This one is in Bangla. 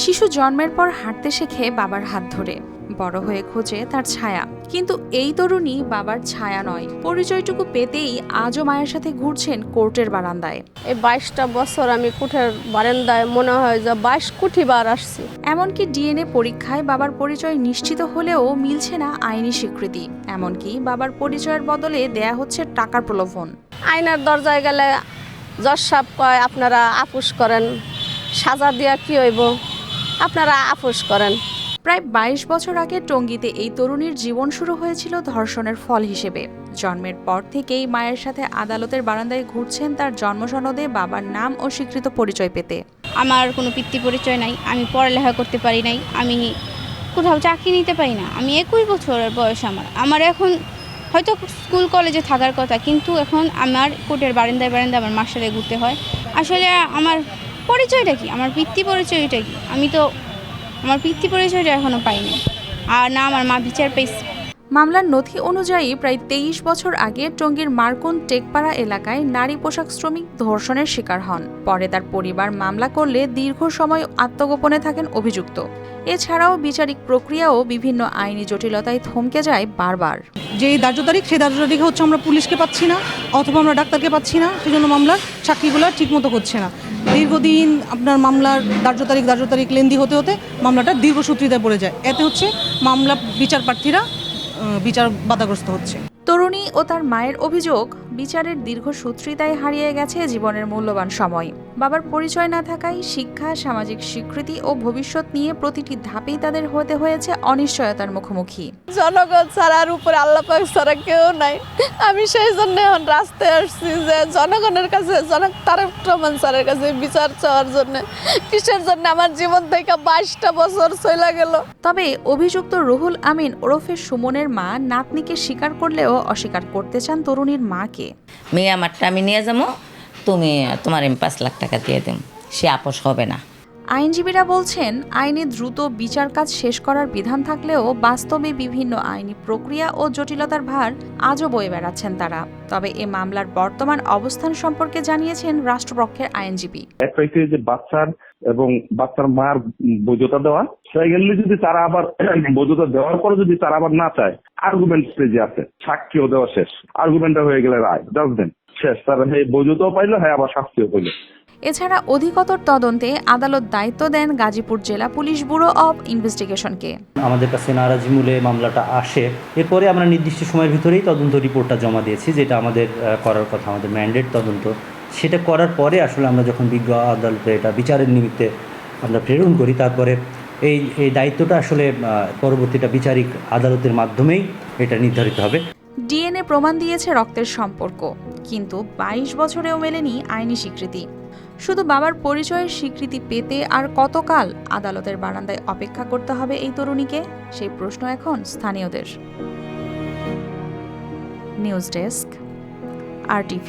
শিশু জন্মের পর হাঁটতে শেখে বাবার হাত ধরে, বড় হয়ে খোঁজে তার ছায়া। কিন্তু এই তরুণী বাবার ছায়া নয়, পরিচয়টুকু পেতেই আজও মায়ের সাথে ঘুরছেন কোর্টের বারান্দায়। এই 22টা বছর আমি কোর্টের বারান্দায় মনে হয় যে 22 কোটি বার আসছি। এমনকি ডিএনএ পরীক্ষায় বাবার পরিচয় নিশ্চিত হলেও মিলছে না আইনি স্বীকৃতি। এমনকি বাবার পরিচয়ের বদলে দেয়া হচ্ছে টাকার প্রলোভন। আইনের দরজায় গেলে জজ সাহেব কয় আপনারা আপোষ করেন, সাজা দিয়া কি হইব, আপনারা আপোষ করেন। প্রায় 22 বছর আগে টঙ্গীতে এই তরুণীর জীবন শুরু হয়েছিল ধর্ষণের ফল হিসেবে। জন্মের পর থেকেই মায়ের সাথে আদালতের বারান্দায় ঘুরছেন তার জন্মসনদে বাবার নাম ও স্বীকৃত পরিচয় পেতে। আমার কোনো পিতৃ পরিচয় নাই, আমি পড়ালেখা করতে পারি নাই, আমি কোথাও চাকরি নিতে পারি না। আমি 21 বছরের বয়স। আমার এখন হয়তো স্কুল কলেজে থাকার কথা, কিন্তু এখন আমার কোর্টের বারান্দায় আমার মার সাথে ঘুরতে হয়। আসলে আমার পরিচয়টা কি, আমার পিতৃ পরিচয়টা কি? আমি তো আমার পিতৃ পরিচয়টা এখনও পাইনি, আর না আমার মা বিচার পেয়েছে। মামলার নথি অনুযায়ী প্রায় 23 বছর আগে টঙ্গীর মার্কন টেকপাড়া এলাকায় নারী পোশাক শ্রমিক ধর্ষণের শিকার হন। পরে তার পরিবার মামলা করলে দীর্ঘ সময় আত্মগোপনে থাকেন অভিযুক্ত। এছাড়াও বিচারিক প্রক্রিয়াও বিভিন্ন আইনি জটিলতায় থমকে যায় বারবার। যে ধার্য তারিখ, সেই ধার্য তারিখে হচ্ছে আমরা পুলিশকে পাচ্ছি না, অথবা আমরা ডাক্তারকে পাচ্ছি না, সেজন্য মামলার সাক্ষীগুলো ঠিকমতো হচ্ছে না। দীর্ঘদিন আপনার মামলার ধার্য তারিখ লেন্দি হতে হতে মামলাটা দীর্ঘসূত্রিতায় পড়ে যায়। এতে হচ্ছে মামলা বিচার প্রার্থীরা বিচার বাধাগ্রস্ত হচ্ছে। তরুণী ও তার মায়ের অভিযোগ, বিচারের দীর্ঘসূত্রিতায় হারিয়ে গেছে জীবনের মূল্যবান সময়। বাবার পরিচয় না থাকায় শিক্ষা, সামাজিক স্বীকৃতি ও ভবিষ্যৎ নিয়ে প্রতিটি ধাপেই তাদের হতে হয়েছে অনিশ্চয়তার মুখোমুখি। জনগণ ছাড়ার উপরে আল্লাহ পাক ছাড়া কেউ নাই। আমি সেই জন্য এখন রাস্তায় আসছি যে জনগণের কাছে, জনক তারেক রহমান স্যারের কাছে বিচার চাওয়ার জন্য। কিসের জন্য আমার জীবন থেকে 22টা বছর চলে গেল। তবে অভিযুক্ত রুহুল আমিন ওরফে সুমনের মা নাতনিকে স্বীকার করলেও অস্বীকার করতে চান তরুণীর মাকে। মেয়ে আমারটা আমি নিয়ে যাবো, তুমি তোমার আমি 5 লাখ টাকা দিয়ে দেব, সে আপোষ হবে না। আইনজীবীরা বলছেন, আইনে দ্রুত বিচার কাজ শেষ করার বিধান থাকলেও বাস্তবে বিভিন্ন আইনি প্রক্রিয়া ও জটিলতার ভার আজও বয়ে বেড়াচ্ছেন তারা। তবে এ মামলার বর্তমান অবস্থান সম্পর্কে জানিয়েছেন রাষ্ট্রপক্ষের আইনজীবী। যে বাচ্চার এবং বাচ্চার মার বৈধতা দেওয়া, সেগুলি যদি তারা আবার বৈধতা দেওয়ার পরে যদি তারা আবার না চায়, আর্গুমেন্ট স্টেজে আছে, সাক্ষীও দেওয়া শেষ, আর্গুমেন্টটা হয়ে গেলে রায় জাজমেন শেষ, তারা সেই বৈধতাও পাইলো, হ্যাঁ আবার শাস্তিও পাইল। এছাড়া অধিকতর তদন্তে আদালত দায়িত্ব দেন গাজীপুর জেলা পুলিশ ব্যুরো অব ইনভেস্টিগেশনকে। আমাদের কাছে নারাজি মূলে মামলাটা আসে, এরপরে আমরা নির্দিষ্ট সময়ের ভিতরেই তদন্ত রিপোর্টটা জমা দিয়েছি, যেটা আমাদের করার কথা, আমাদের ম্যান্ডেট তদন্ত। সেটা করার পরে আসলে আমরা যখন বিজ্ঞ আদালতে এটা বিচারের নিমিত্তে আমরা প্রেরণ করি, তারপরে এই দায়িত্বটা আসলে পরবর্তীটা বিচারিক আদালতের মাধ্যমেই এটা নির্ধারিত হবে। ডিএনএ প্রমাণ দিয়েছে রক্তের সম্পর্ক, কিন্তু 22 বছরেও মেলেনি আইনি স্বীকৃতি। শুধু বাবার পরিচয়ের স্বীকৃতি পেতে আর কতকাল আদালতের বারান্দায় অপেক্ষা করতে হবে এই তরুণীকে, সেই প্রশ্ন এখন স্থানীয়দের। News desk, RTV।